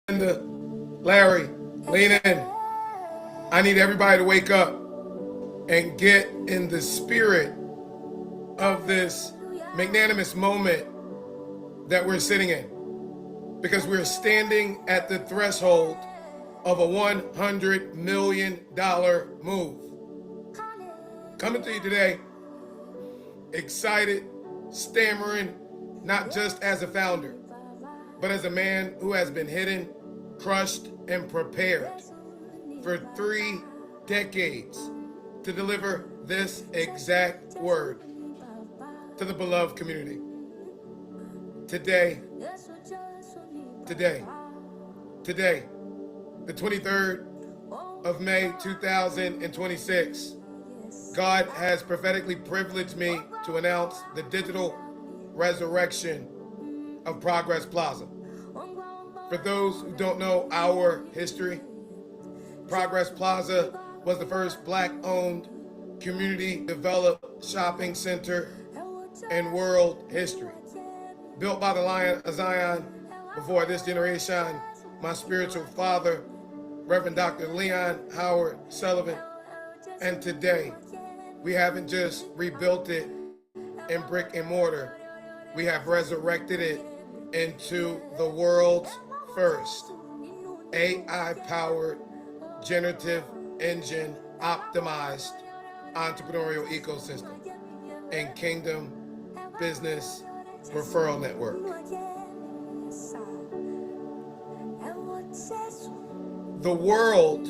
Linda, Larry, lean in. I need everybody to wake up and get in the spirit of this magnanimous moment that we're sitting in, because we're standing at the threshold of a $100 million move. Coming to you today, excited, stammering, not just as a founder, but as a man who has been hidden, crushed, and prepared for 3 decades to deliver this exact word to the beloved community. Today, the 23rd of May 2026, God has prophetically privileged me to announce the digital resurrection of Progress Plaza. For those who don't know our history, Progress Plaza was the first Black-owned, community-developed shopping center in world history. Built by the Lion of Zion before this generation, my spiritual father, Reverend Dr. Leon Howard Sullivan. And today, we haven't just rebuilt it in brick and mortar, we have resurrected it into the world's first AI-powered, generative engine optimized entrepreneurial ecosystem and Kingdom Business Referral Network. The world,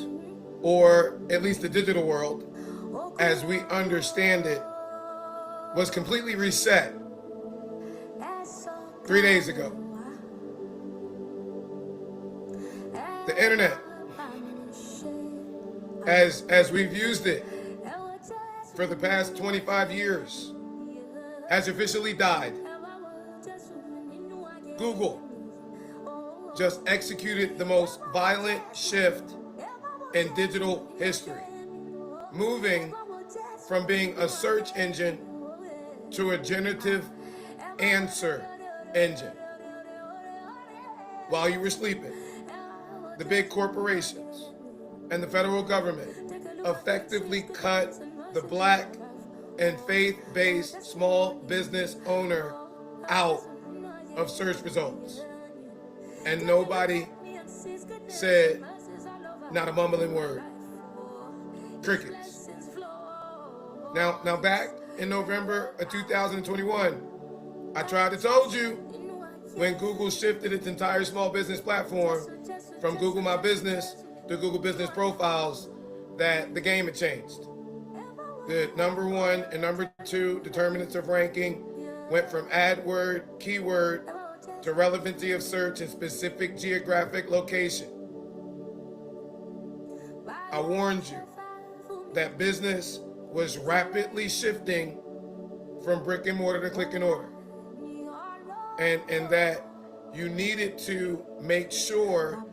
or at least the digital world, as we understand it, was completely reset 3 days ago. The internet, as we've used it for the past 25 years, has officially died. Google just executed the most violent shift in digital history, moving from being a search engine to a generative answer engine. While you were sleeping, the big corporations and the federal government effectively cut the Black and faith-based small business owner out of search results. And nobody said not a mumbling word. Crickets. Now back in November of 2021, I tried to told you when Google shifted its entire small business platform from Google My Business to Google Business Profiles that the game had changed. The number 1 and number 2 determinants of ranking went from AdWord, keyword, to relevancy of search in specific geographic location. I warned you that business was rapidly shifting from brick and mortar to click and order. And that you needed to make sure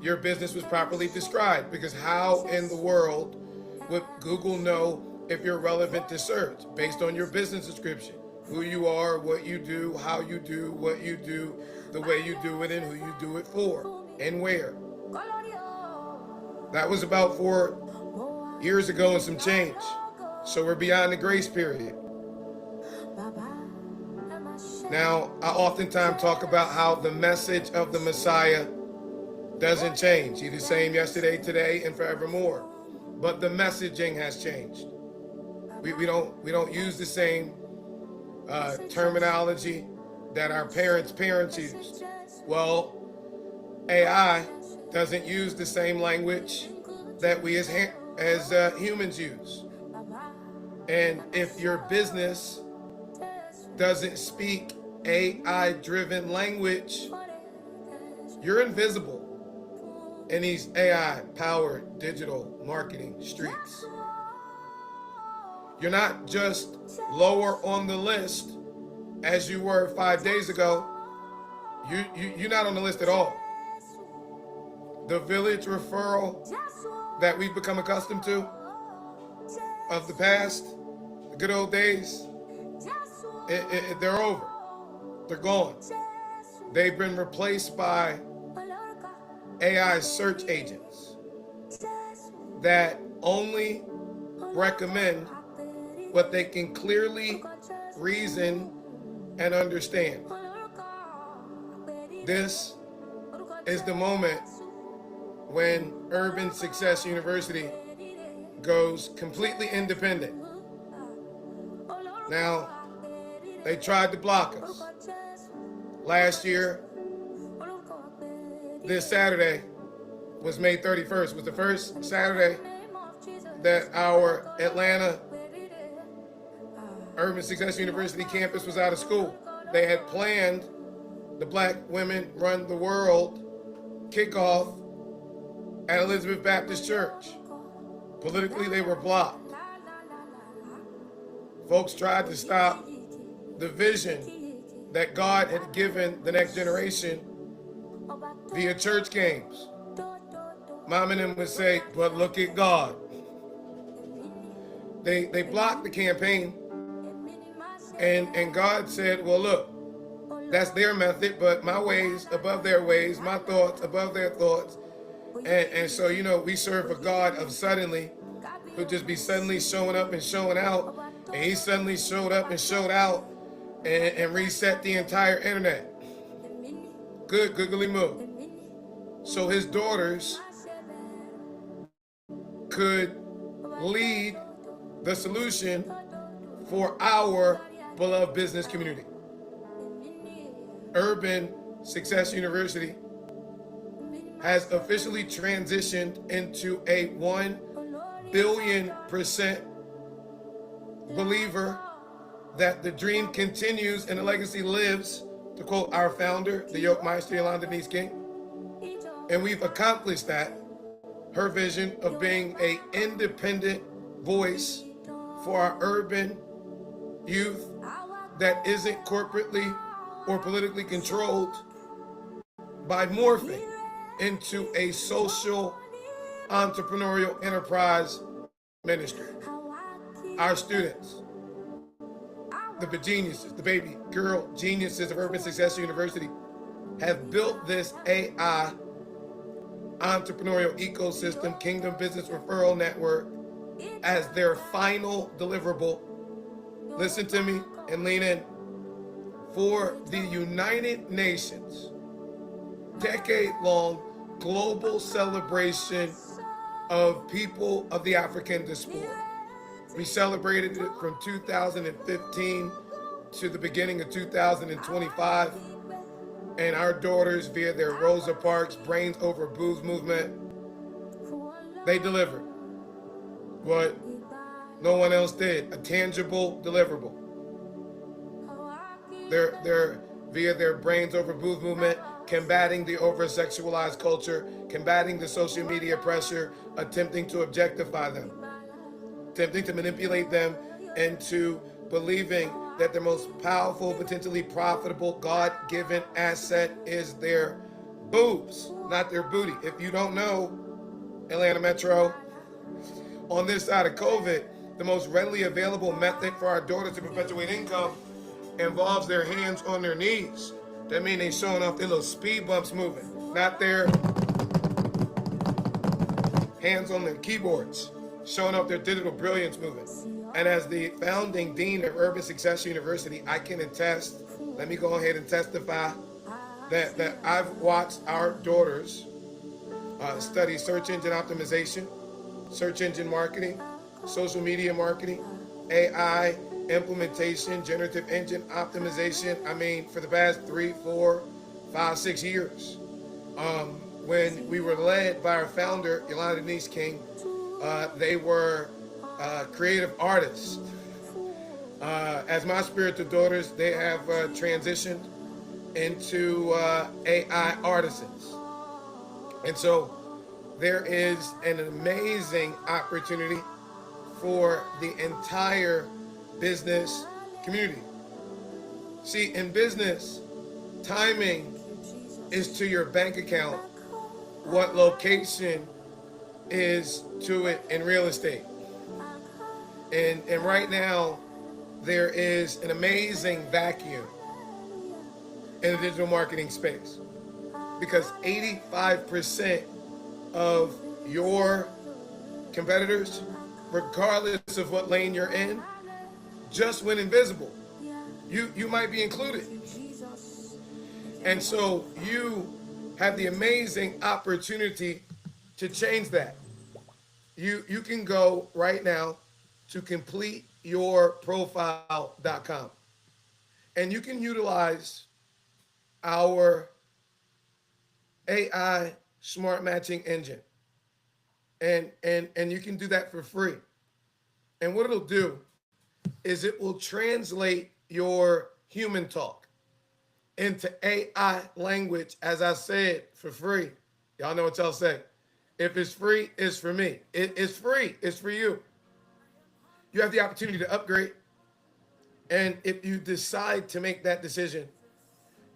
your business was properly described, because how in the world would Google know if you're relevant to search based on your business description? Who you are, what you do, how you do what you do, the way you do it, and who you do it for, and where. That was about 4 years ago and some change. So we're beyond the grace period. Now, I oftentimes talk about how the message of the Messiah doesn't change. He's the same yesterday, today, and forevermore. But the messaging has changed. We don't use the same terminology that our parents used. Well, AI doesn't use the same language that we as humans use. And if your business doesn't speak AI-driven language, you're invisible in these AI-powered digital marketing streets. You're not just lower on the list as you were 5 days ago. You're not on the list at all. The village referral that we've become accustomed to of the past, the good old days, they're over. They're gone. They've been replaced by AI search agents that only recommend what they can clearly reason and understand. This is the moment when Urban Success University goes completely independent. Now, they tried to block us. Last year, this Saturday was May 31st, was the first Saturday that our Atlanta Urban Success University campus was out of school. They had planned the Black Women Run the World kickoff at Elizabeth Baptist Church. Politically, they were blocked. Folks tried to stop the vision that God had given the next generation via church games. Mom and them would say, but look at God. They blocked the campaign, and God said, well, look, that's their method, but my ways above their ways, my thoughts above their thoughts. And so, you know, we serve a God of suddenly, who'll just be suddenly showing up and showing out. And he suddenly showed up and showed out and reset the entire internet. Good googly moo. So his daughters could lead the solution for our beloved business community. Urban Success University has officially transitioned into a 1 billion% believer that the dream continues and the legacy lives, to quote our founder, the Yoke Meister, Yolanda Denise King. And we've accomplished that. Her vision of being an independent voice for our urban youth that isn't corporately or politically controlled by morphing into a social entrepreneurial enterprise ministry. Our students, the geniuses, the baby girl geniuses of Urban Success University, have built this AI entrepreneurial ecosystem, Kingdom Business Referral Network, as their final deliverable. Listen to me and lean in. For the United Nations decade-long global celebration of people of the African diaspora. We celebrated it from 2015 to the beginning of 2025. And our daughters, via their Rosa Parks Brains Over Booze movement, they delivered what no one else did, a tangible deliverable. They're via their Brains Over Booze movement, combating the over-sexualized culture, combating the social media pressure, attempting to objectify them, attempting to manipulate them into believing that their most powerful, potentially profitable, God-given asset is their boobs, not their booty. If you don't know, Atlanta Metro, on this side of COVID, the most readily available method for our daughters to perpetuate income involves their hands on their knees. That means they showing off their little speed bumps moving, not their hands on their keyboards, showing off their digital brilliance moving. And as the founding dean of Urban Success University, I can attest, let me go ahead and testify, that I've watched our daughters study search engine optimization, search engine marketing, social media marketing, AI implementation, generative engine optimization. I mean, for the past 3, 4, 5, 6 years. When we were led by our founder, Yolanda Denise King, they were creative artists. As my spiritual daughters, they have transitioned into AI artisans. And so there is an amazing opportunity for the entire business community. See, in business, timing is to your bank account what location is to it in real estate. And right now, there is an amazing vacuum in the digital marketing space. because 85% of your competitors, regardless of what lane you're in, just went invisible. You might be included. And so you have the amazing opportunity to change that. You can go right now to completeyourprofile.com, and you can utilize our AI smart matching engine. And you can do that for free. And what it'll do is it will translate your human talk into AI language, as I said, for free. Y'all know what y'all say. If it's free, it's for me. It's free. It's for you. You have the opportunity to upgrade. And if you decide to make that decision,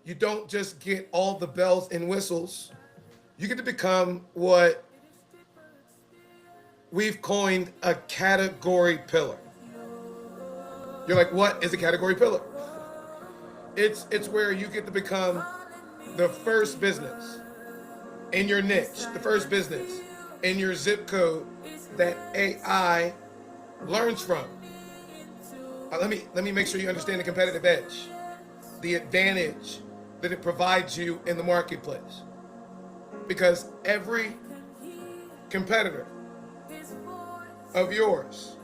you don't just get all the bells and whistles. You get to become what we've coined a category pillar. You're like, what is a category pillar? It's where you get to become the first business in your niche, the first business in your zip code that AI learns from. Let me make sure you understand the competitive edge, the advantage that it provides you in the marketplace. Because every competitor of yours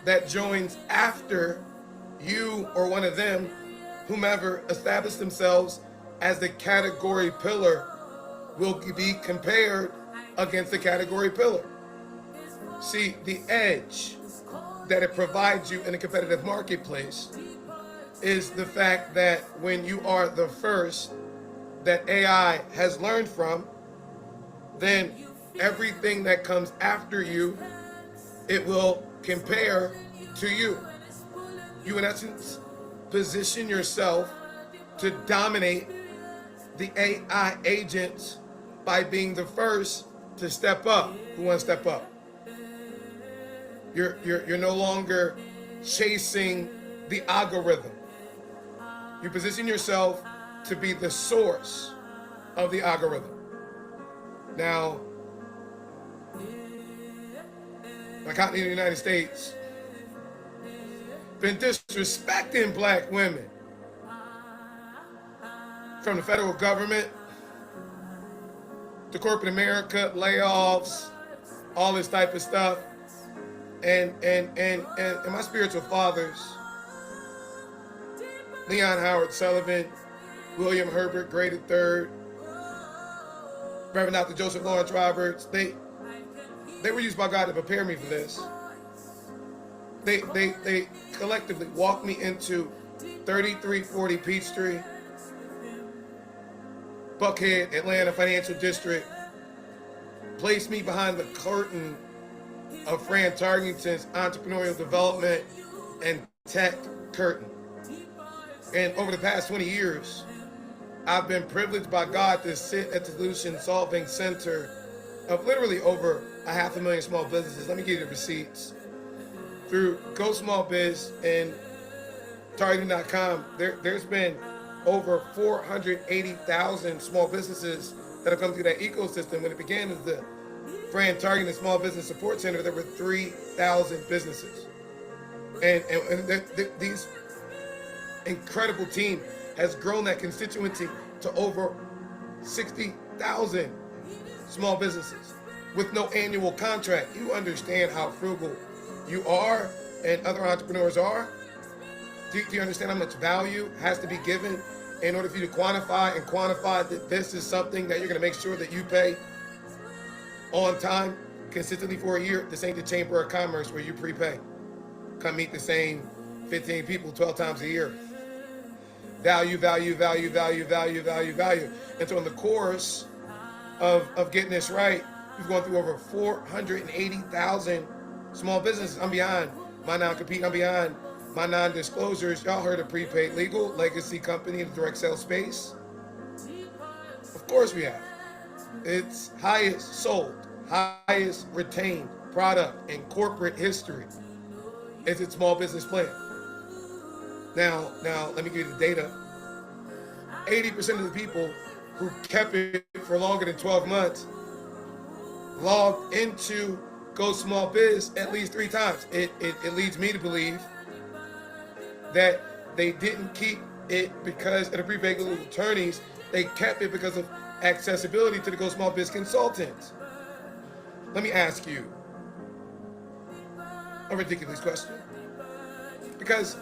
that joins after you or one of them, whomever established themselves as the category pillar, will be compared against the category pillar. See, the edge that it provides you in a competitive marketplace is the fact that when you are the first that AI has learned from, then everything that comes after you, it will compare to you. You, in essence, position yourself to dominate the AI agents by being the first to step up. Who wants to step up? You're no longer chasing the algorithm. You position yourself to be the source of the algorithm. Now, my company in the United States been disrespecting black women, from the federal government to corporate America, layoffs, all this type of stuff. And my spiritual fathers, Leon Howard Sullivan, William Herbert Gray III, Reverend Dr. Joseph Lawrence Roberts, they were used by God to prepare me for this. They collectively walked me into 3340 Peachtree, Buckhead, Atlanta Financial District, placed me behind the curtain of Fran Tarkington's entrepreneurial development and tech curtain. And over the past 20 years, I've been privileged by God to sit at the solution solving center of literally over 500,000 small businesses. Let me give you the receipts. Through Go Small Biz and Targeting.com, there's been over 480,000 small businesses that have come through that ecosystem. When it began as the Fran Targeting Small Business Support Center, there were 3,000 businesses. And these incredible team has grown that constituency to over 60,000 small businesses with no annual contract. You understand how frugal you are and other entrepreneurs are? Do you understand how much value has to be given in order for you to quantify that this is something that you're going to make sure that you pay on time, consistently for a year? This ain't the Chamber of Commerce where you prepay. Come meet the same 15 people 12 times a year. Value, value, value, value, value, value, value. And so in the course of getting this right, we've gone through over 480,000 small businesses. I'm beyond my non-compete. I'm beyond my non-disclosures. Y'all heard of Prepaid Legal, legacy company in the direct sales space? Of course we have. It's highest sold, highest retained product in corporate history. It's its small business plan. Now, let me give you the data. 80% of the people who kept it for longer than 12 months logged into Go Small Biz at least 3 times. It leads me to believe that they didn't keep it because of the pre-paid legal attorneys. They kept it because of accessibility to the Go Small Biz consultants. Let me ask you a ridiculous question. Because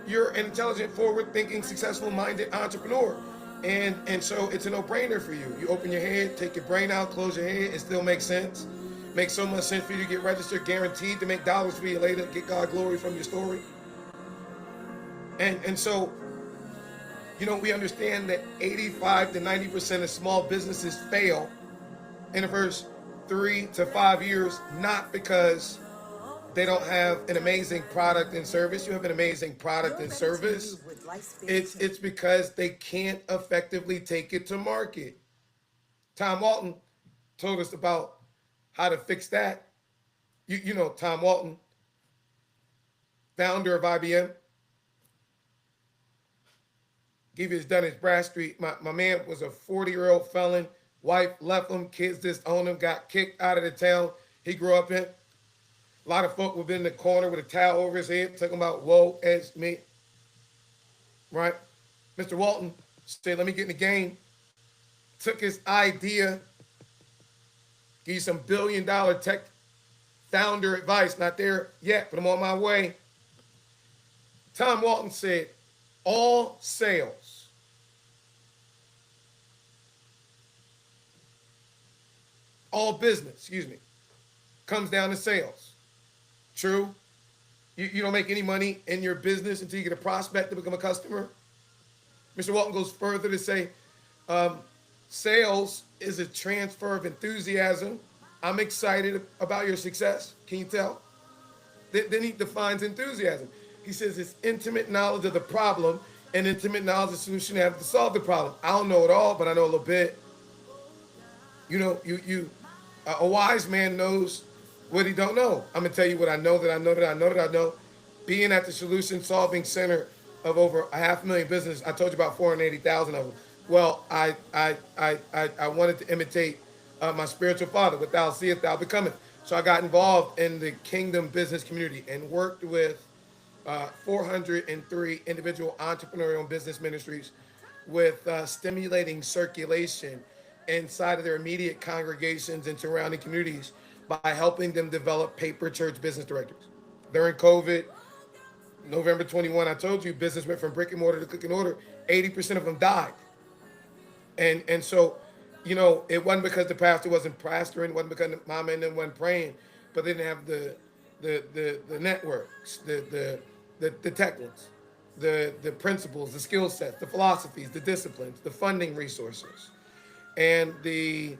you're an intelligent, forward-thinking, successful-minded entrepreneur. And so it's a no-brainer for you. You open your head, take your brain out, close your head, it still makes sense. Makes so much sense for you to get registered, guaranteed to make dollars for you later, get God glory from your story. And so, we understand that 85 to 90% of small businesses fail in the first 3 to 5 years, not because they don't have an amazing product and service. You have an amazing product and service. It's because they can't effectively take it to market. Tom Walton told us about how to fix that. You know Tom Walton, founder of IBM. Give his Dun & Bradstreet. My man was a 40-year-old felon. Wife left him. Kids just owned him. Got kicked out of the town he grew up in. A lot of folk were in the corner with a towel over his head, talking about, woe as me. Right? Mr. Walton said, let me get in the game. Took his idea, give you some billion-dollar tech founder advice. Not there yet, but I'm on my way. Tom Walton said, all sales all business, comes down to sales. True? You don't make any money in your business until you get a prospect to become a customer. Mr. Walton goes further to say, sales is a transfer of enthusiasm. I'm excited about your success. Can you tell? Then he defines enthusiasm. He says it's intimate knowledge of the problem and intimate knowledge of the solution you have to solve the problem. I don't know it all, but I know a little bit. A wise man knows what he don't know. I'm gonna tell you what I know that I know. Being at the solution solving center of over 500,000 businesses, I told you about 480,000 of them. Well, I wanted to imitate my spiritual father. What thou seest, thou becometh. So I got involved in the Kingdom business community and worked with 403 individual entrepreneurial business ministries with stimulating circulation inside of their immediate congregations and surrounding communities by helping them develop paper church business directories. During COVID, November 21, I told you business went from brick and mortar to click and order. 80% of them died. And so, it wasn't because the pastor wasn't pastoring, it wasn't because the mama and them wasn't praying, but they didn't have the networks, the tech ones, the principles, the skill sets, the philosophies, the disciplines, the funding resources, and the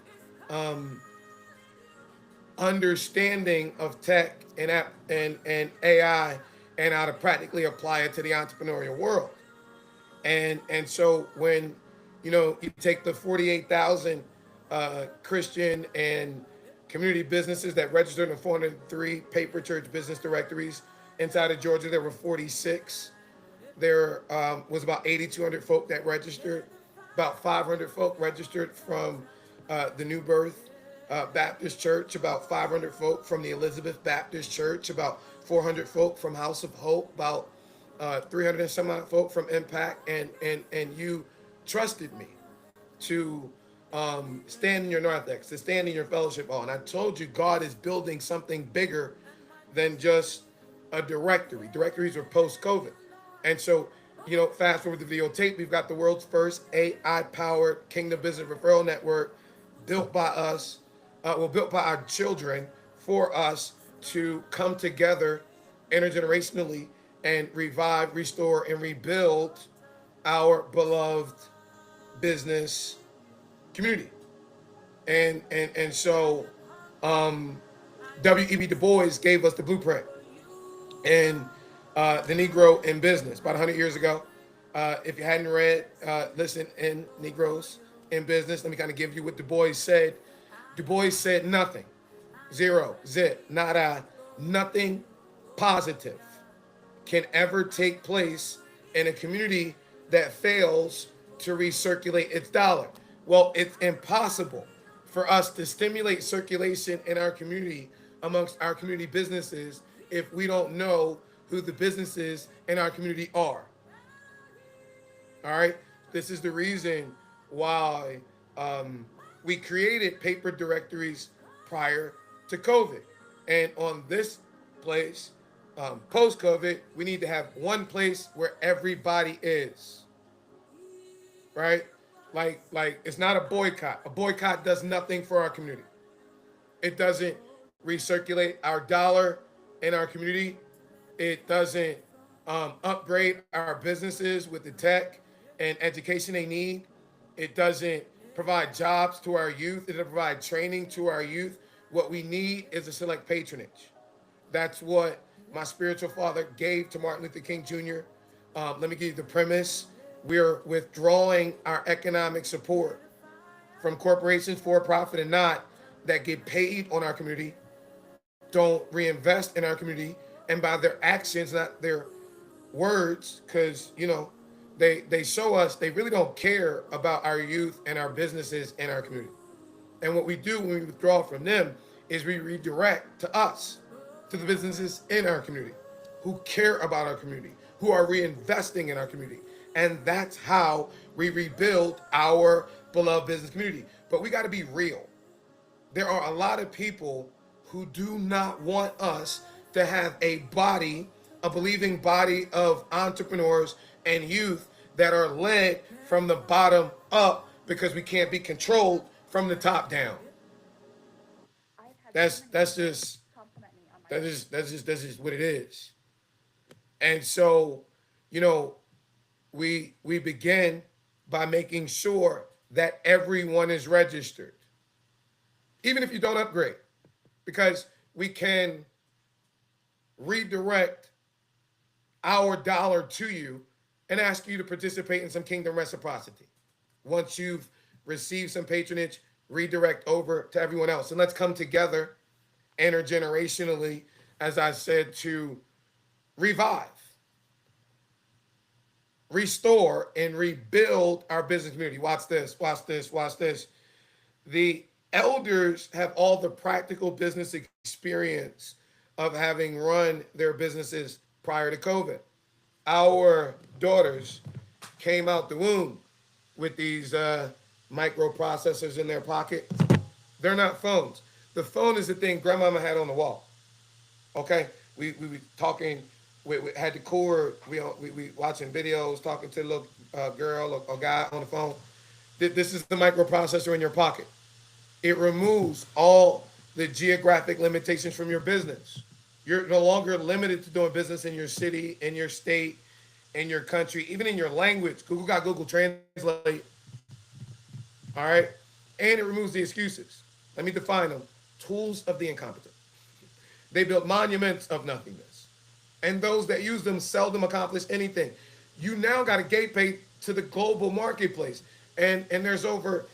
understanding of tech and AI and how to practically apply it to the entrepreneurial world. And so when you take the 48,000 Christian and community businesses that registered in 403 paper church business directories inside of Georgia, there were 46. There was about 8,200 folk that registered. About 500 folk registered from the New Birth Baptist Church, about 500 folk from the Elizabeth Baptist Church, about 400 folk from House of Hope, about 300 and some odd folk from Impact, and you trusted me to stand in your narthex, to stand in your fellowship hall. And I told you God is building something bigger than just a directory. Directories were post-COVID. And so, fast forward the videotape, we've got the world's first AI-powered Kingdom Business Referral Network built by us, built by our children for us to come together intergenerationally and revive, restore, and rebuild our beloved business community. And so W.E.B. Du Bois gave us the blueprint. And the Negro in Business, about 100 years ago. If you hadn't read, listen in Negroes in Business, let me kind of give you what Du Bois said. Du Bois said nothing, zero, zip, nada, nothing positive can ever take place in a community that fails to recirculate its dollar. Well, it's impossible for us to stimulate circulation in our community amongst our community businesses if we don't know who the businesses in our community are. All right. This is the reason why we created paper directories prior to COVID. And on this place, post COVID, we need to have one place where everybody is. Right? Like it's not a boycott. A boycott does nothing for our community. It doesn't recirculate our dollar in our community. It doesn't upgrade our businesses with the tech and education they need. It doesn't provide jobs to our youth. It doesn't provide training to our youth. What we need is a select patronage. That's what my spiritual father gave to Martin Luther King Jr. Let me give you the premise. We're withdrawing our economic support from corporations, for profit and not, that get paid on our community, don't reinvest in our community, and by their actions, not their words, because they show us they really don't care about our youth and our businesses and our community. And what we do when we withdraw from them is we redirect to us, to the businesses in our community who care about our community, who are reinvesting in our community. And that's how we rebuild our beloved business community. But we got to be real. There are a lot of people who do not want us to have a believing body of entrepreneurs and youth that are led from the bottom up, because we can't be controlled from the top down. That's just what it is. And so, we begin by making sure that everyone is registered, even if you don't upgrade, because we can redirect our dollar to you and ask you to participate in some kingdom reciprocity. Once you've received some patronage, redirect over to everyone else. And let's come together intergenerationally, as I said, to revive, restore, and rebuild our business community. Watch this, watch this, watch this. The elders have all the practical business experience of having run their businesses prior to COVID. Our daughters came out the womb with these microprocessors in their pocket. They're not phones. The phone is the thing grandmama had on the wall. Okay? We talking, we had the cord, we watching videos, talking to a little girl or guy on the phone. This is the microprocessor in your pocket. It removes all the geographic limitations from your business. You're no longer limited to doing business in your city, in your state, in your country, even in your language. Google got Google Translate. All right? And it removes the excuses. Let me define them. Tools of the incompetent. They built monuments of nothingness. And those that use them seldom accomplish anything. You now got a gateway to the global marketplace. And there's over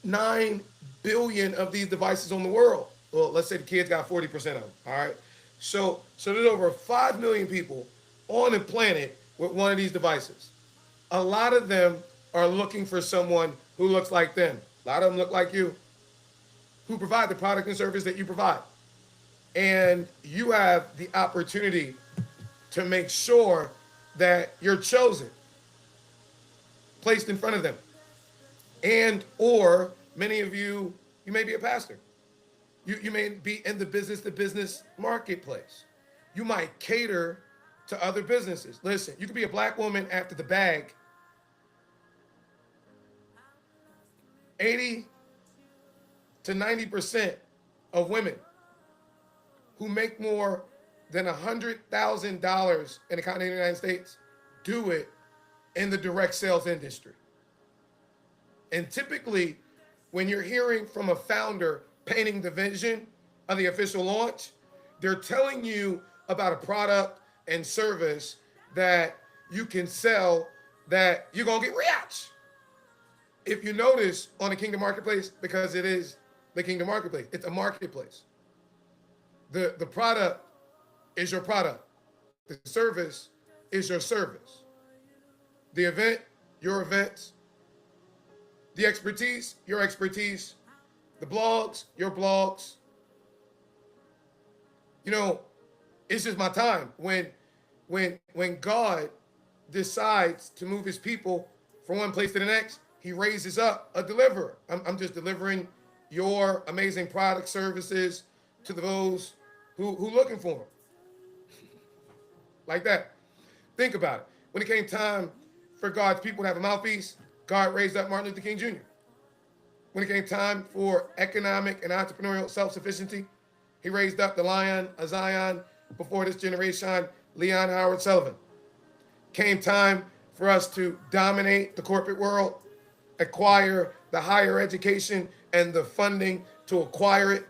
9 billion of these devices on the world. Well, let's say the kids got 40% of them. All right? So there's over 5 million people on the planet with one of these devices. A lot of them are looking for someone who looks like them. A lot of them look like you, who provide the product and service that you provide. And you have the opportunity to make sure that you're chosen, placed in front of them. And or many of you may be a pastor. You may be in the business-to-business marketplace. You might cater to other businesses. Listen, you could be a black woman after the bag. 80 to 90% of women who make more than $100,000 in the continental United States do it in the direct sales industry. And typically, when you're hearing from a founder painting the vision of the official launch, they're telling you about a product and service that you can sell that you're going to get rich. If you notice on the Kingdom Marketplace, because it is the Kingdom Marketplace, it's a marketplace. The product is your product. The service is your service. The event, your events, The expertise, your expertise. The blogs, your blogs. You know, it's just my time. When God decides to move his people from one place to the next, he raises up a deliverer. I'm just delivering your amazing product services to those who looking for them. Like that. Think about it. When it came time for God's people to have a mouthpiece, God raised up Martin Luther King Jr. When it came time for economic and entrepreneurial self-sufficiency, he raised up the Lion of Zion before this generation, Leon Howard Sullivan. Came time for us to dominate the corporate world, acquire the higher education and the funding to acquire it.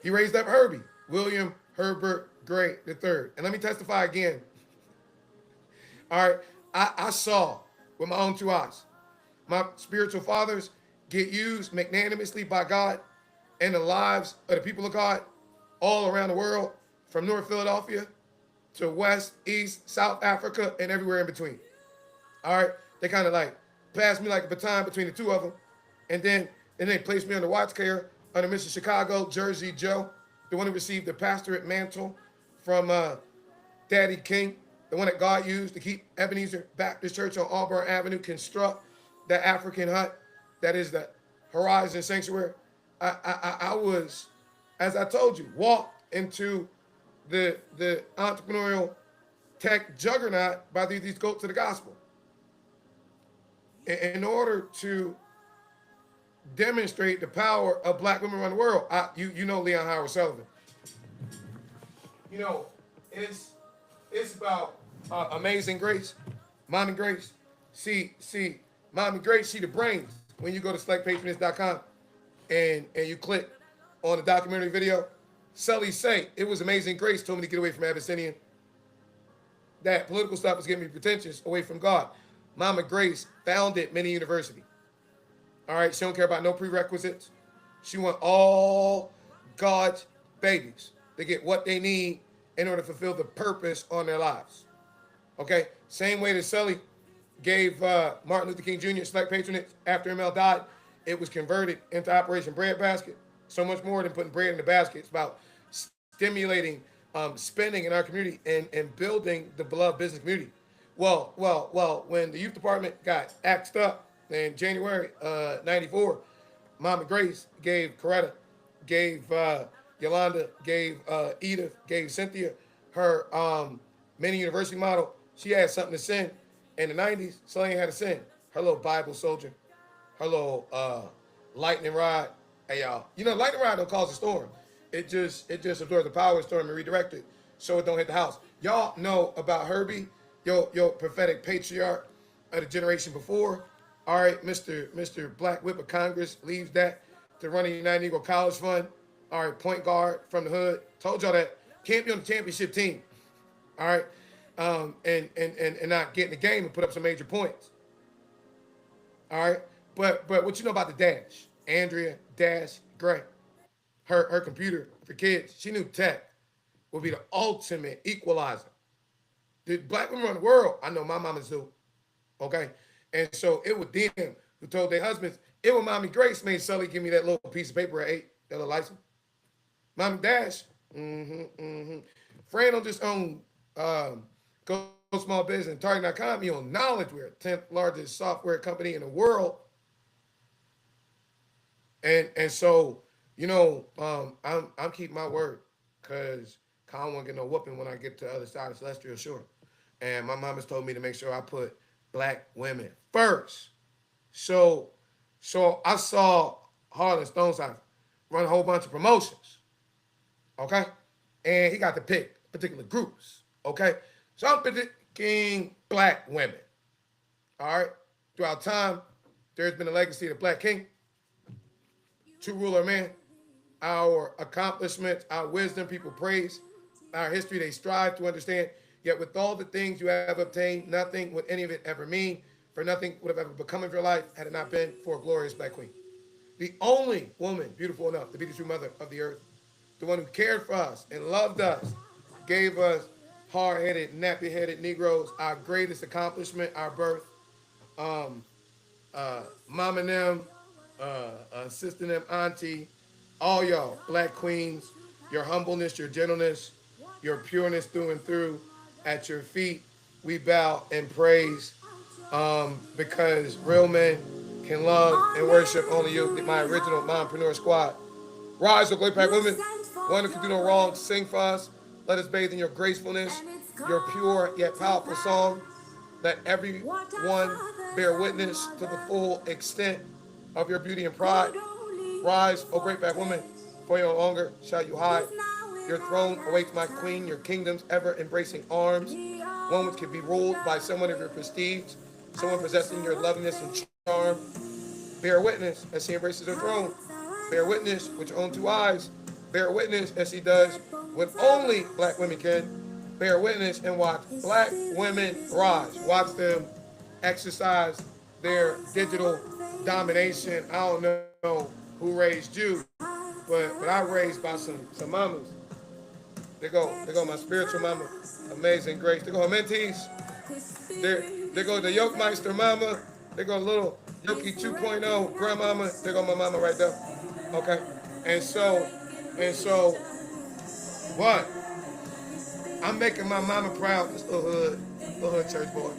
He raised up Herbie, William Herbert Gray III. And let me testify again. All right, I saw with my own two eyes my spiritual fathers get used magnanimously by God in the lives of the people of God all around the world, from North Philadelphia to West, East, South Africa, and everywhere in between. All right, they kind of like passed me like a baton between the two of them, and then they placed me under watch care under Mr. Chicago, Jersey Joe, the one who received the pastorate mantle from Daddy King, the one that God used to keep Ebenezer Baptist Church on Auburn Avenue, construct that African hut that is the Horizon Sanctuary. I was, as I told you, walked into the entrepreneurial tech juggernaut by these goats of the gospel. In order to demonstrate the power of black women around the world, you know Leon Howard Sullivan. You know, it's about Amazing Grace, Mommy Grace. See, Mommy Grace, she the brains. When you go to selectpatronage.com and you click on the documentary video, Sully say, it was Amazing Grace told me to get away from Abyssinian. That political stuff was getting me pretentious, away from God. Mama Grace founded Many University. All right, she don't care about no prerequisites. She want all God's babies to get what they need in order to fulfill the purpose on their lives. Okay, same way that Sully gave Martin Luther King Jr. select patronage after ML died, it was converted into Operation Breadbasket. So much more than putting bread in the basket. It's about stimulating spending in our community and building the beloved business community. Well, when the youth department got axed up in January '94, Mama Grace gave Coretta, gave Yolanda, gave Edith, gave Cynthia her Many University model. She had something to send. In the '90s, Sully had to send her little Bible soldier, her little lightning rod. Hey y'all, you know lightning rod don't cause a storm. It just absorbs the power of the storm and redirect it so it don't hit the house. Y'all know about Herbie, your prophetic patriarch of the generation before. All right, Mr. Black Whip of Congress leaves that to run the United Negro College Fund. All right, point guard from the hood. Told y'all that. Can't be on the championship team. All right. And not get in the game and put up some major points. All right. But what you know about the Dash? Andrea Dash Gray. Her computer for kids. She knew tech would be the ultimate equalizer. The black women around the world, I know my mamas do. Okay. And so it was them who told their husbands, it was Mommy Grace made Sully give me that little piece of paper at 8, that little license. Mommy Dash. Fran don't just own Go Small Business and Target.com. You own Knowledge. We're the 10th largest software company in the world. And so, you know, I'm keeping my word because I don't want to get no whooping when I get to the other side of Celestial Shore. And my mama's told me to make sure I put black women first. So I saw Harlan Stonecipher run a whole bunch of promotions. Okay? And he got to pick particular groups. Okay? So I'm picking black women. All right? Throughout time, there's been a legacy of the Black King, true ruler man. Our accomplishments, our wisdom, people praise. Our history, they strive to understand. Yet with all the things you have obtained, nothing would any of it ever mean, for nothing would have ever become of your life had it not been for a glorious black queen. The only woman beautiful enough to be the true mother of the earth, the one who cared for us and loved us, gave us hard-headed, nappy-headed Negroes our greatest accomplishment, our birth. Mama and them, sister and them, auntie, all y'all, black queens, your humbleness, your gentleness, your pureness through and through, at your feet, we bow and praise, because real men can love and worship only you, my original mompreneur squad. Rise, O great black women, one who can do no wrong, sing for us. Let us bathe in your gracefulness, your pure yet powerful song. Let everyone bear witness to the full extent of your beauty and pride. Rise, O great black woman, for no longer shall you hide. Your throne awaits, my queen, your kingdom's ever-embracing arms, one which can be ruled by someone of your prestige, someone possessing your loveliness and charm. Bear witness as he embraces her throne. Bear witness with your own two eyes. Bear witness as he does what only black women can. Bear witness and watch black women rise. Watch them exercise their digital domination. I don't know who raised you, but I raised by some mamas. There go my spiritual mama, Amazing Grace. There go her mentees. There go the Yokemeister mama. There go little Yoki 2.0 grandmama. There go my mama right there. Okay, and so, what? I'm making my mama proud. This little hood church boy,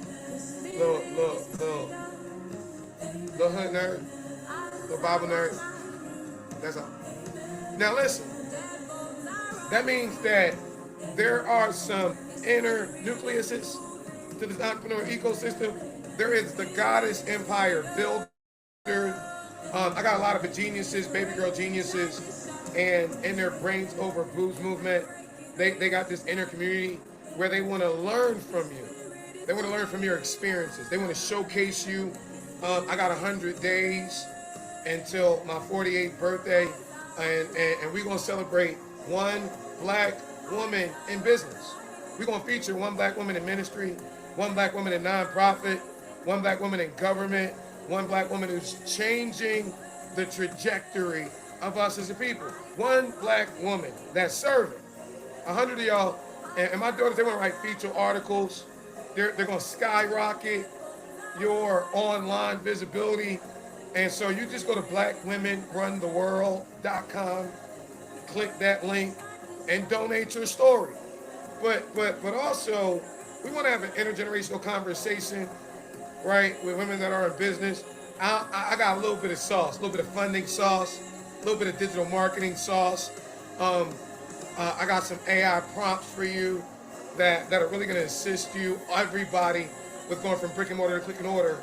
little hood nerd, little Bible nerd. That's all. Now listen. That means that there are some inner nucleuses to this entrepreneur ecosystem. There is the goddess empire builder. I got a lot of geniuses, baby girl geniuses, and in their brains over booze movement, they got this inner community where they want to learn from you. They want to learn from your experiences. They want to showcase you. I got 100 days until my 48th birthday, and we're going to celebrate one black woman in business. We're going to feature one black woman in ministry, one black woman in nonprofit, one black woman in government, one black woman who's changing the trajectory of us as a people. One black woman that's serving. 100 of y'all, and my daughters, they want to write feature articles. They're going to skyrocket your online visibility. And so you just go to blackwomenruntheworld.com, click that link, and donate your story. But also, we want to have an intergenerational conversation, right, with women that are in business. I got a little bit of sauce, a little bit of funding sauce, a little bit of digital marketing sauce. I got some AI prompts for you that are really going to assist you, everybody, with going from brick and mortar to click and order.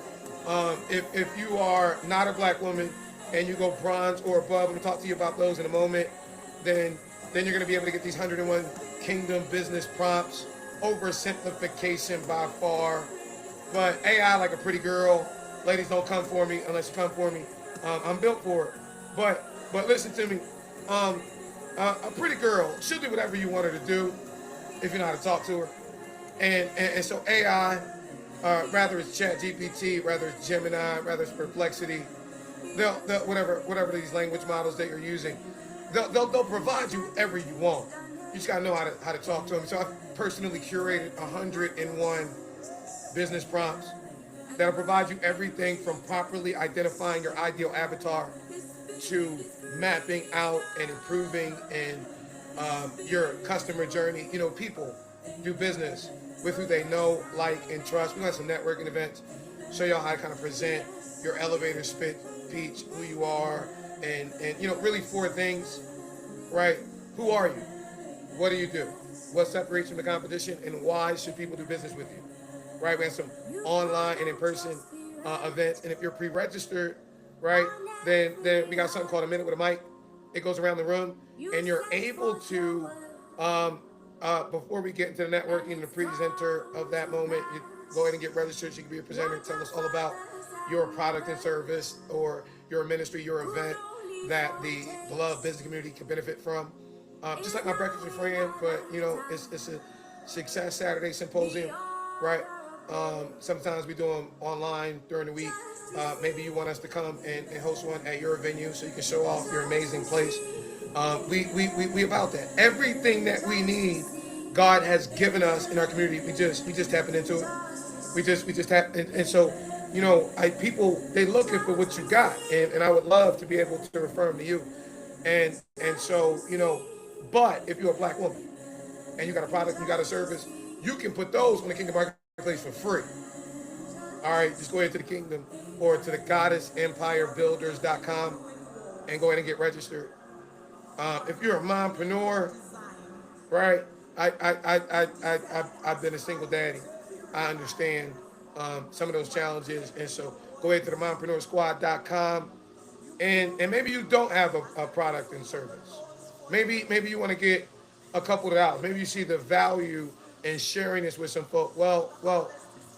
If you are not a black woman and you go bronze or above, I'm going to talk to you about those in a moment, then you're going to be able to get these 101 Kingdom business prompts. Oversimplification by far. But AI like a pretty girl. Ladies, don't come for me unless you come for me. I'm built for it. But listen to me. A pretty girl, she'll do whatever you want her to do if you know how to talk to her. And so AI, rather it's ChatGPT, rather it's Gemini, rather it's Perplexity, they'll whatever these language models that you're using, they'll provide you whatever you want. You just gotta know how to talk to them. So I've personally curated 101 business prompts that'll provide you everything from properly identifying your ideal avatar to mapping out and improving and your customer journey. You know, people do business with who they know, like, and trust. We got some networking events, show y'all how to kind of present your elevator speech, who you are, and you know, really 4 things, right? Who are you? What do you do? What separates you from the competition, and why should people do business with you? Right? We have some online and in-person events, and if you're pre-registered, right, then we got something called a minute with a mic. It goes around the room, and you're able to, before we get into the networking, the presenter of that moment, you go ahead and get registered. You can be a presenter, tell us all about your product and service, or your ministry, your event that the beloved business community can benefit from. Just like my Breakfast with Fran, but you know, it's a Success Saturday Symposium, right? Sometimes we do them online during the week. Maybe you want us to come and host one at your venue so you can show off your amazing place. We about that. Everything that we need, God has given us in our community. We just tapping into it. We just tap, and so People, they looking for what you got, and I would love to be able to refer them to you. And so, but if you're a black woman and you got a product, you got a service, you can put those on the Kingdom Marketplace for free. All right, just go ahead to the Kingdom or to the GoddessEmpireBuilders.com and go ahead and get registered. If you're a mompreneur, right? I've been a single daddy. I understand some of those challenges, and so go ahead to the mompreneursquad.com, and maybe you don't have a product and service. Maybe you want to get a couple of dollars. Maybe you see the value in sharing this with some folk. Well.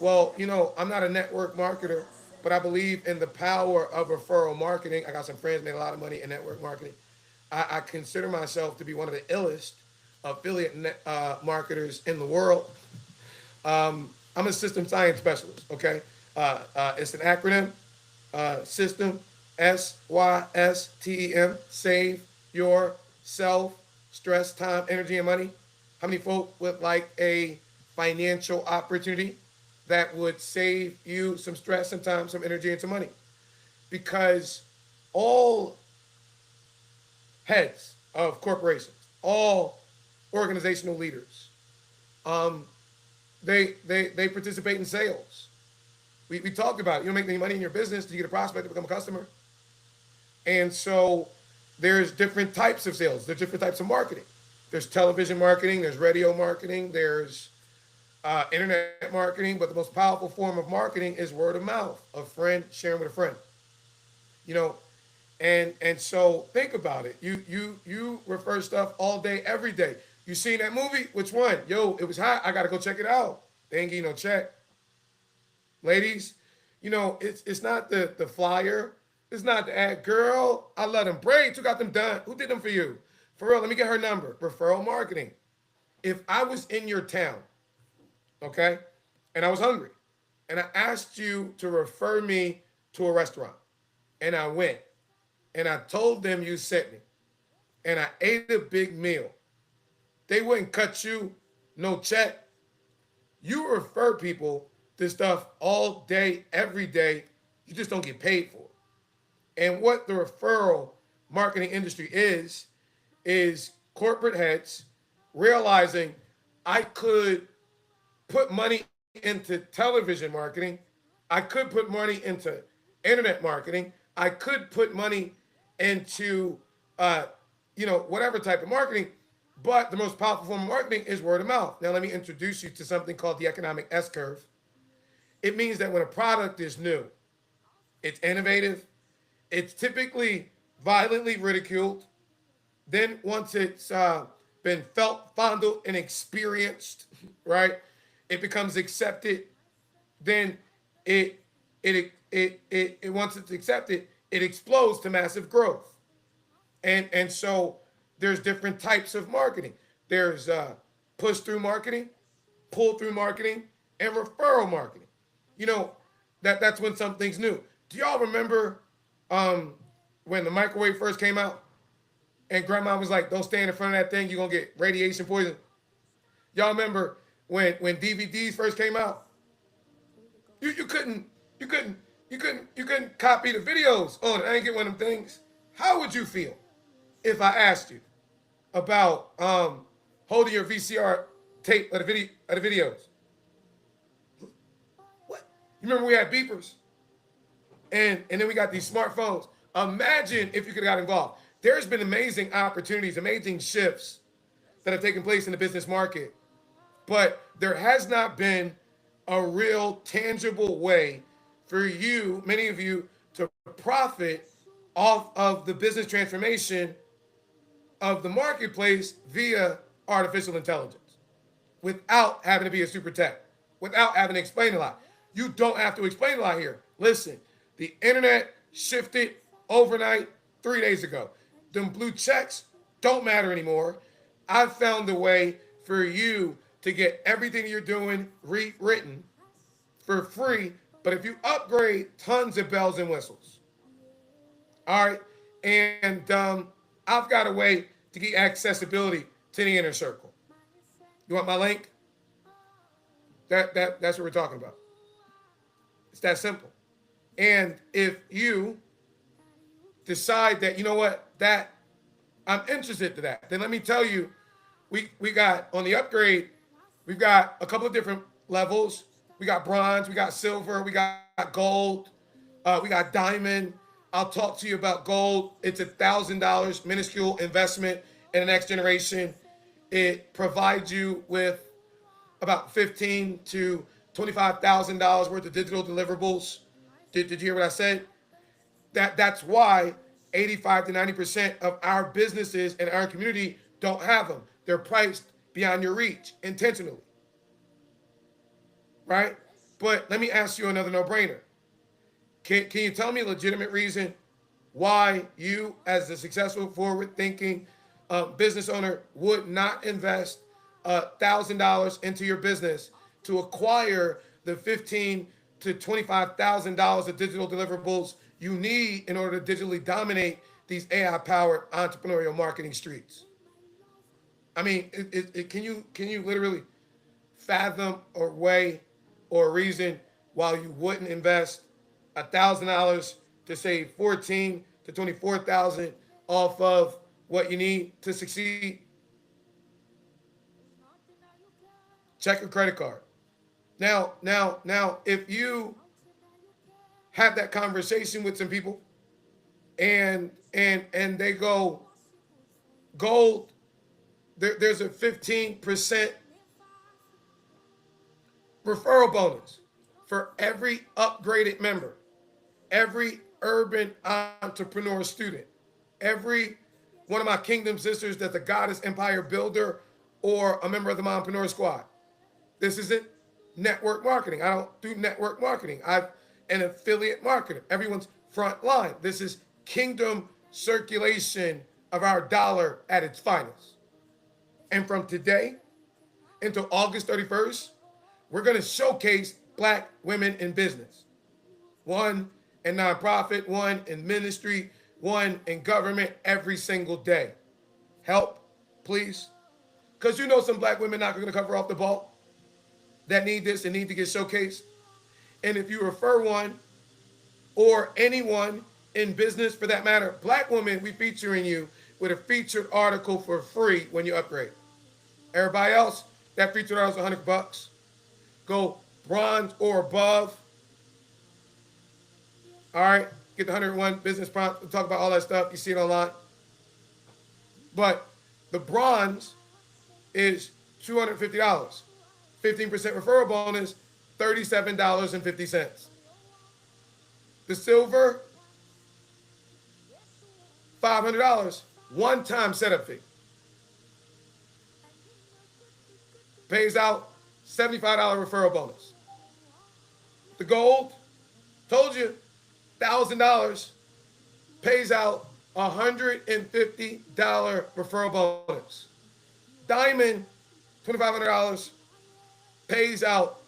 I'm not a network marketer, but I believe in the power of referral marketing. I got some friends made a lot of money in network marketing. I consider myself to be one of the illest affiliate marketers in the world. I'm a system science specialist. Okay, it's an acronym. System, SYSTEM. Save yourself stress, time, energy, and money. How many folk would like a financial opportunity that would save you some stress, some time, some energy, and some money? Because all heads of corporations, all organizational leaders, um, they participate in sales. We talked about it. You don't make any money in your business till you get a prospect to become a customer. And so there's different types of sales. There's different types of marketing. There's television marketing. There's radio marketing. There's internet marketing. But the most powerful form of marketing is word of mouth. A friend sharing with a friend. You know, and so think about it. You refer stuff all day, every day. You seen that movie? Which one? Yo, it was hot. I gotta go check it out. They ain't getting no check. Ladies, it's not the flyer. It's not the ad. Girl, I love them braids. Who got them done? Who did them for you? For real, let me get her number. Referral marketing. If I was in your town, okay, and I was hungry, and I asked you to refer me to a restaurant, and I went, and I told them you sent me, and I ate a big meal, they wouldn't cut you no check. You refer people to stuff all day, every day. You just don't get paid for it. And what the referral marketing industry is corporate heads realizing I could put money into television marketing. I could put money into internet marketing. I could put money into, whatever type of marketing. But the most powerful form of marketing is word of mouth. Now, let me introduce you to something called the economic S curve. It means that when a product is new, it's innovative, it's typically violently ridiculed. Then once it's been felt, fondled, and experienced, right, it becomes accepted. Then it once it's accepted, it explodes to massive growth. And so there's different types of marketing. There's push through marketing, pull through marketing, and referral marketing. You know, that's when something's new. Do y'all remember when the microwave first came out and grandma was like, don't stand in front of that thing, you're gonna get radiation poison? Y'all remember when DVDs first came out? You couldn't you couldn't you couldn't copy the videos on it. I ain't get one of them things. How would you feel if I asked you about holding your VCR tape of the videos? What? You remember we had beepers? And then we got these smartphones. Imagine if you could have got involved. There's been amazing opportunities, amazing shifts that have taken place in the business market, but there has not been a real tangible way for you, many of you, to profit off of the business transformation of the marketplace via artificial intelligence without having to be a super tech, without having to explain a lot. You don't have to explain a lot here. Listen, the internet shifted overnight 3 days ago. Them blue checks don't matter anymore. I've found a way for you to get everything you're doing rewritten for free, but if you upgrade, tons of bells and whistles. All right, and I've got a way to get accessibility to the inner circle. You want my link? That's what we're talking about. It's that simple. And if you decide that, you know what, that I'm interested to that, then let me tell you, we got on the upgrade, we've got a couple of different levels. We got bronze, we got silver, we got gold, we got diamond. I'll talk to you about gold. It's $1,000 minuscule investment in the next generation. It provides you with about $15,000 to $25,000 worth of digital deliverables. Did you hear what I said? That's why 85 to 90% of our businesses and our community don't have them. They're priced beyond your reach intentionally, right? But let me ask you another no-brainer. Can you tell me a legitimate reason why you, as a successful, forward-thinking business owner, would not invest $1,000 into your business to acquire the $15,000 to $25,000 of digital deliverables you need in order to digitally dominate these AI-powered entrepreneurial marketing streets? I mean, can you literally fathom or weigh or reason why you wouldn't invest $1,000 to save 14 to 24,000 off of what you need to succeed? Check your credit card. Now, if you have that conversation with some people and they go, gold, there's a 15% referral bonus for every upgraded member, every urban entrepreneur student, every one of my Kingdom Sisters that's a Goddess Empire builder or a member of the Mompreneur Squad. This isn't network marketing. I don't do network marketing. I'm an affiliate marketer. Everyone's front line. This is kingdom circulation of our dollar at its finest. And from today until August 31st, we're going to showcase Black women in business. One in nonprofit, one in ministry, one in government every single day. Help, please. Because you know some Black women not going to cover off the ball that need this and need to get showcased. And if you refer one or anyone in business for that matter, Black women, we featuring you with a featured article for free when you upgrade. Everybody else, that featured article is $100. Go bronze or above. All right, get the 101 business prompt. We'll talk about all that stuff. You see it online. But the bronze is $250. 15% referral bonus, $37.50. The silver, $500, one-time setup fee. Pays out $75 referral bonus. The gold, told you, $1,000, pays out $150 referral bonus. Diamond, $2,500, pays out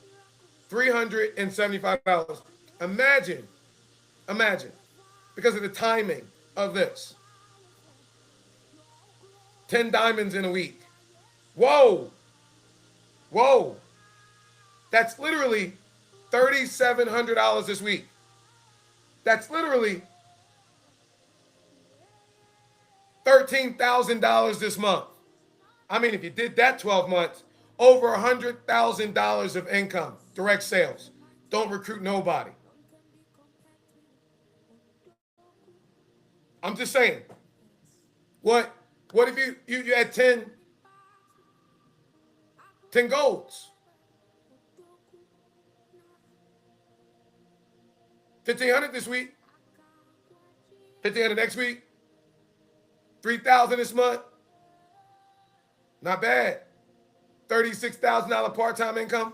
$375. Imagine, because of the timing of this. 10 diamonds in a week. Whoa. That's literally $3,700 this week. That's literally $13,000 this month. I mean, if you did that 12 months, over $100,000 of income, direct sales. Don't recruit nobody. I'm just saying. What if you had 10 golds? 1,500 this week. 1,500 next week. 3,000 this month. Not bad. $36,000 part-time income.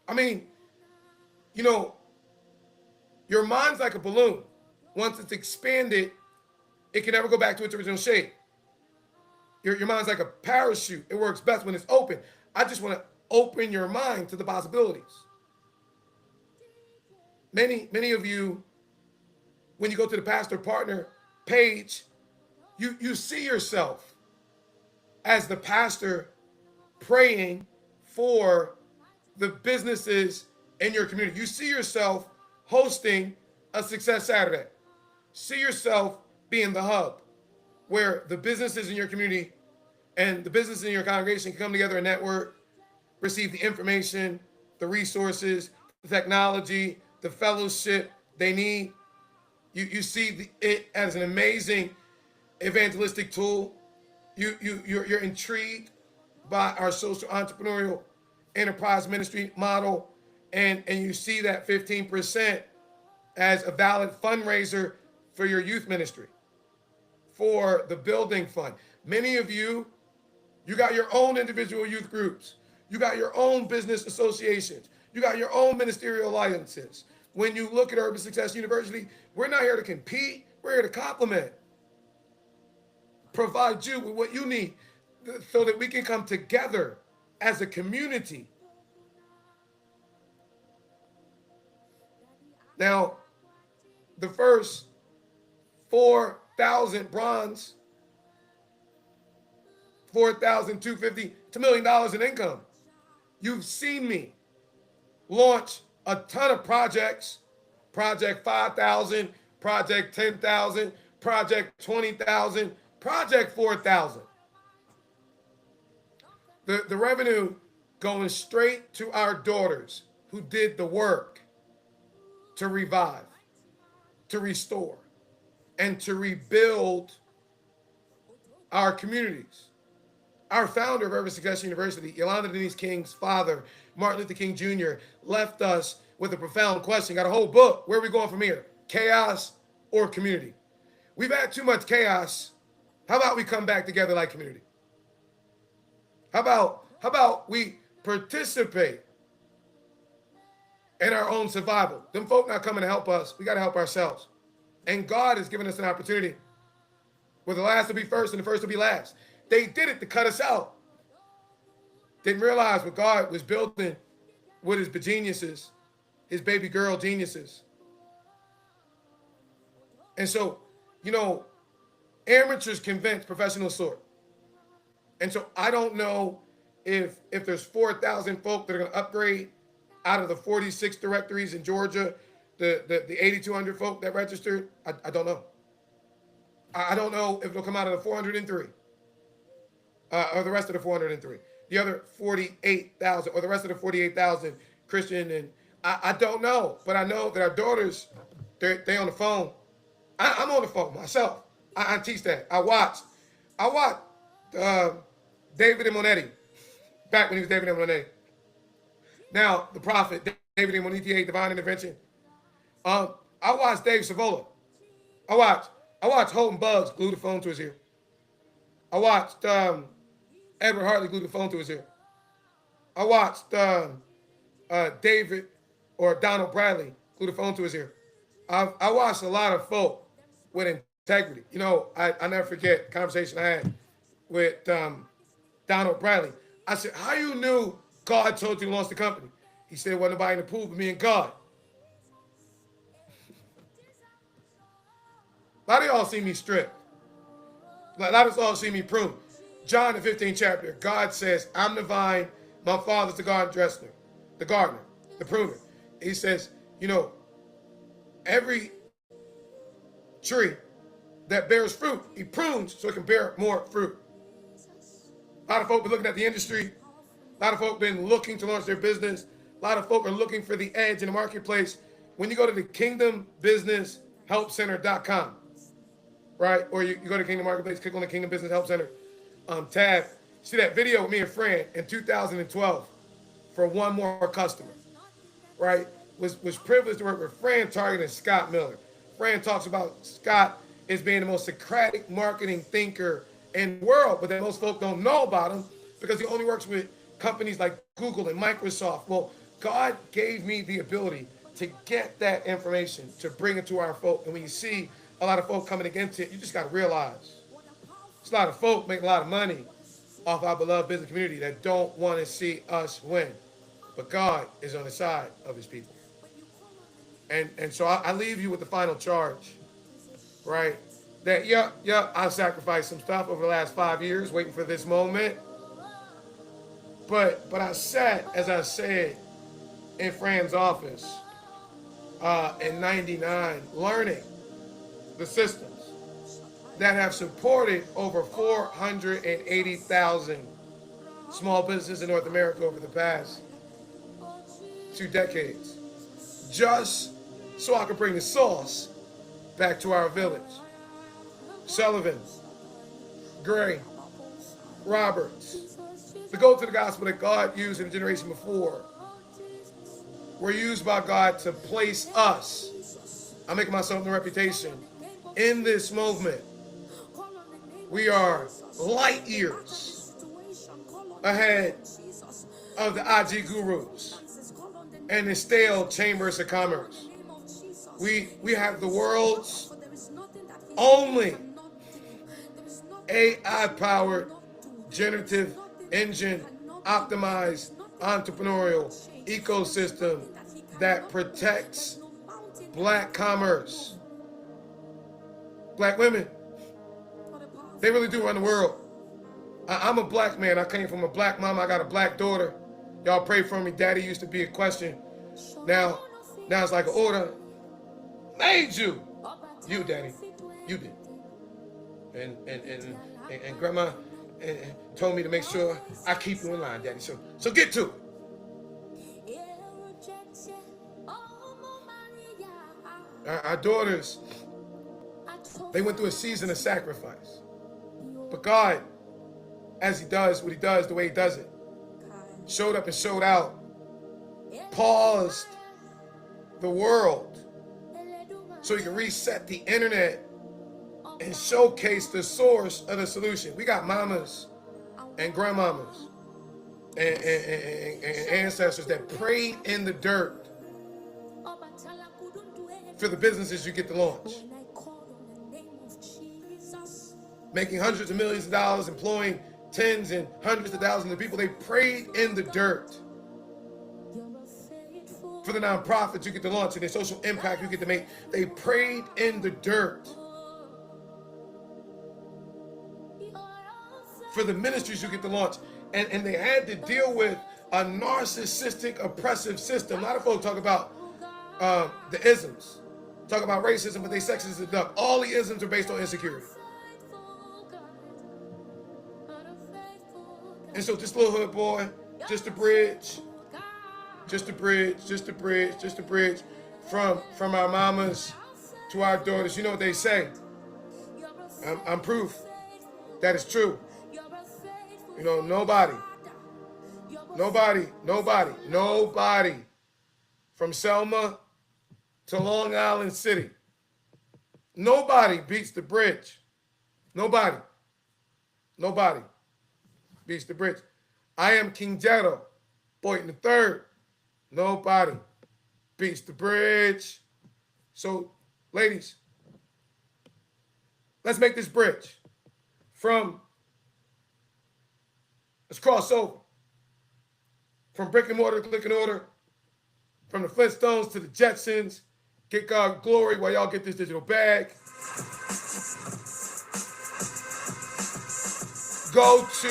I mean, you know, your mind's like a balloon. Once it's expanded, it can never go back to its original shape. Your mind's like a parachute. It works best when it's open. I just want to open your mind to the possibilities. Many of you, when you go to the pastor partner page, you see yourself as the pastor praying for the businesses in your community. You see yourself hosting a Success Saturday. See yourself being the hub where the businesses in your community and the businesses in your congregation can come together and network, receive the information, the resources, the technology, the fellowship they need. You see it as an amazing evangelistic tool. You're intrigued by our social entrepreneurial enterprise ministry model, and you see that 15% as a valid fundraiser for your youth ministry, for the building fund. Many of you got your own individual youth groups. You got your own business associations. You got your own ministerial alliances. When you look at Urban Success University, we're not here to compete. We're here to complement, provide you with what you need so that we can come together as a community. Now, the first 4,000 bronze, 4,250 to $1 million in income. You've seen me launch a ton of projects, Project 5,000, Project 10,000, Project 20,000, Project 4,000. The revenue going straight to our daughters who did the work to revive, to restore, and to rebuild our communities. Our founder of Urban Success University, Yolanda Denise King's father, Martin Luther King Jr., left us with a profound question. Got a whole book. Where are we going from here? Chaos or community? We've had too much chaos. How about we come back together like community? How about we participate in our own survival? Them folk not coming to help us. We got to help ourselves. And God has given us an opportunity where the last will be first and the first will be last. They did it to cut us out. Didn't realize what God was building with his geniuses, his baby girl geniuses. And so, amateurs convince professionals soar. And so I don't know if there's 4,000 folk that are going to upgrade out of the 46 directories in Georgia, the 8,200 folk that registered. I don't know. I don't know if it'll come out of the 403 or the rest of the 403. The other 48,000 or the rest of the 48,000 Christian. And I don't know. But I know that our daughters, they on the phone. I'm on the phone myself. I teach that. I watched David Monetti back when he was David Monetti. Now the prophet David Monetti, Divine Intervention. I watched Dave Savola. I watched Holton Buggs glue the phone to his ear. I watched Edward Hartley glue the phone to his ear. I watched David or Donald Bradley glue the phone to his ear. I watched a lot of folk with integrity. I never forget the conversation I had with Donald Bradley. I said, how you knew God told you to launch the company? He said, wasn't nobody in the pool but me and God. A lot of y'all see me stripped. A lot of y'all see me pruned. John, the 15th chapter, God says, I'm the vine, my father's the gardener, the pruner. He says, every tree that bears fruit, he prunes so it can bear more fruit. A lot of folk been looking at the industry. A lot of folk been looking to launch their business. A lot of folk are looking for the edge in the marketplace. When you go to the kingdombusinesshelpcenter.com, right? Or you go to Kingdom Marketplace, click on the Kingdom Business Help Center tab. See that video with me and Fran in 2012 for one more customer, right? Was privileged to work with Fran Target and Scott Miller. Fran talks about Scott as being the most Socratic marketing thinker in the world, but that most folk don't know about him because he only works with companies like Google and Microsoft. Well, God gave me the ability to get that information, to bring it to our folk. And when you see a lot of folk coming against it, you just got to realize there's a lot of folk making a lot of money off our beloved business community that don't want to see us win. But God is on the side of his people. And so I leave you with the final charge, right? That, I sacrificed some stuff over the last 5 years waiting for this moment. But I sat, as I said, in Fran's office in '99, learning the systems that have supported over 480,000 small businesses in North America over the past 2 decades, just so I could bring the sauce back to our village. Sullivan, Gray, Roberts, the go to the gospel that God used in the generation before, were used by God to place us, I'm making myself a reputation, in this movement. We are light years ahead of the IG gurus and the stale chambers of commerce. We have the world's only AI-powered generative engine optimized entrepreneurial ecosystem that protects black commerce. Black women, they really do run the world. I'm a black man. I came from a black mom. I got a black daughter. Y'all pray for me. Daddy used to be a question. Now it's like an order. Made you. You, Daddy. You did. And Grandma told me to make sure I keep you in line, Daddy. So get to it. Our daughters, they went through a season of sacrifice. But God, as he does what he does, the way he does it, showed up and showed out, paused the world so he can reset the internet and showcase the source of the solution. We got mamas and grandmamas and ancestors that prayed in the dirt for the businesses you get to launch. Making hundreds of millions of dollars, employing tens and hundreds of thousands of people. They prayed in the dirt for the nonprofits you get to launch and the social impact you get to make. They prayed in the dirt for the ministries you get to launch. And they had to deal with a narcissistic, oppressive system. A lot of folks talk about the isms, talk about racism, but they sexism enough. All the isms are based on insecurity. And so this little hood boy, just a bridge from our mamas to our daughters. You know what they say? I'm proof that it's true. You know, nobody from Selma to Long Island City, nobody beats the bridge. Nobody beats the bridge. I am King Jetto, Boyton III. Nobody beats the bridge. So, ladies, let's make this bridge let's cross over from brick and mortar to click and order, from the Flintstones to the Jetsons. Get God glory while y'all get this digital bag. Go to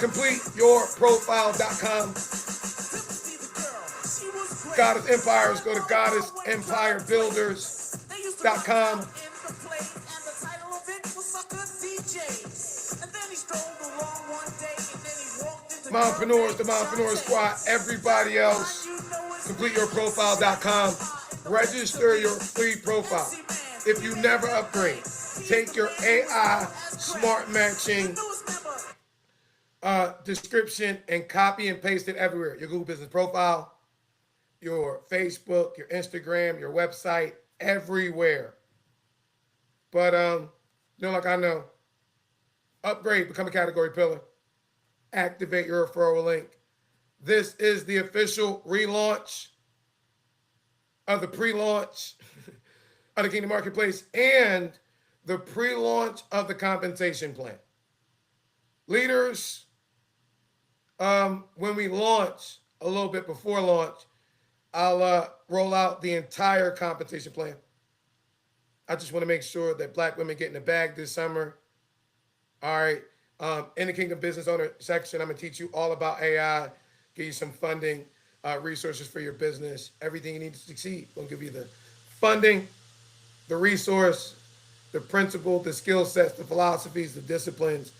CompleteYourProfile.com. Goddess Empires, go to GoddessEmpireBuilders.com. Mompreneurs, the Mompreneur Squad, everybody else, CompleteYourProfile.com. Register your free profile. If you never upgrade, take your AI smart matching description and copy and paste it everywhere. Your Google Business Profile, your Facebook, your Instagram, your website, everywhere. But, like I know, upgrade, become a category pillar. Activate your referral link. This is the official relaunch of the pre-launch of the Kingdom Marketplace and the pre-launch of the compensation plan. Leaders, when we launch, a little bit before launch, I'll roll out the entire compensation plan. I just want to make sure that black women get in the bag this summer. All right. In the Kingdom Business Owner section, I'm going to teach you all about AI, give you some funding, resources for your business, everything you need to succeed. We'll give you the funding, the resource, the principle, the skill sets, the philosophies, the disciplines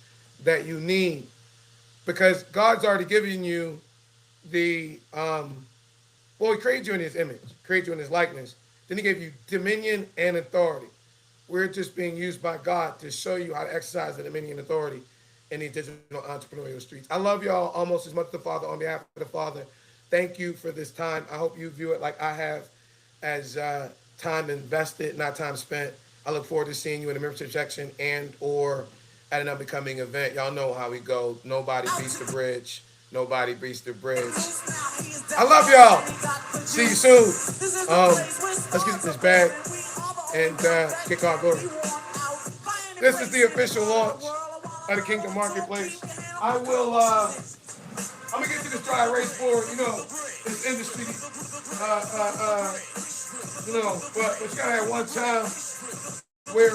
that you need. Because God's already given you he created you in his image, created you in his likeness. Then he gave you dominion and authority. We're just being used by God to show you how to exercise the dominion and authority in these digital entrepreneurial streets. I love y'all almost as much as the Father. On behalf of the Father, thank you for this time. I hope you view it like I have, as time invested, not time spent. I look forward to seeing you in the membership section and or at an upcoming event. Y'all know how we go. Nobody beats the bridge. Nobody beats the bridge. I love y'all. See you soon. Let's get this bag and kick off glory. This is the official launch of the Kingdom Marketplace. I'm gonna get to this dry erase board. This industry, but you gotta have one time where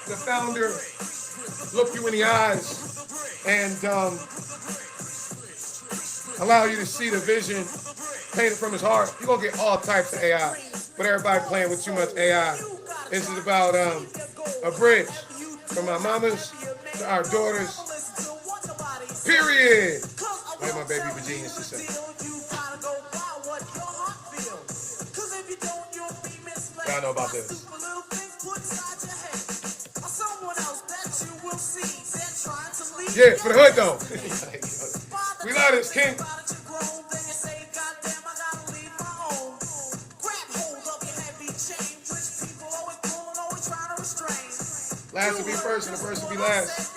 the founder look you in the eyes and allow you to see the vision painted from his heart. You're going to get all types of AI, but everybody playing with too much AI. This is about a bridge from our mamas to our daughters, period. Like my baby Virginia used to say. Y'all know about this. Yeah, for the hood though. We love this, King. Last will be first and the first will be last.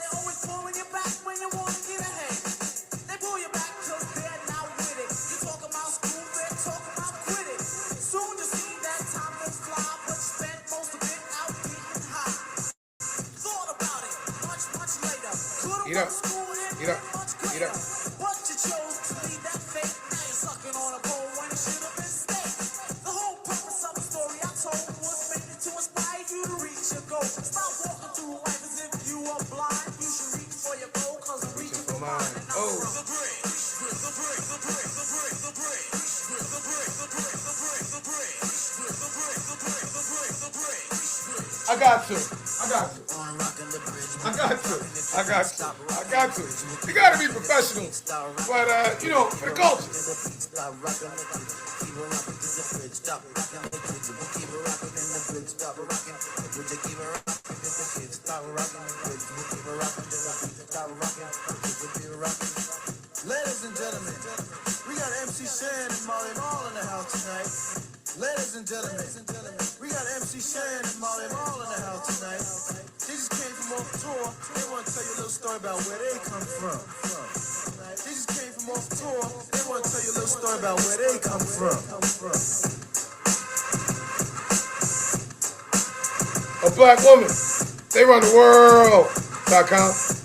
Eat up. Eat up. Eat up. I got to. You gotta be professional. But, for the culture. Ladies and gentlemen, we got MC Shan and Molly Mall in the house tonight. Ladies and gentlemen, we got MC Shan and Molly Mall in the house tonight. They just came from off tour. They want to tell you a little story about where they come from. They just came from off tour. They want to tell you a little story about where they come from. A black woman. They run the world.com.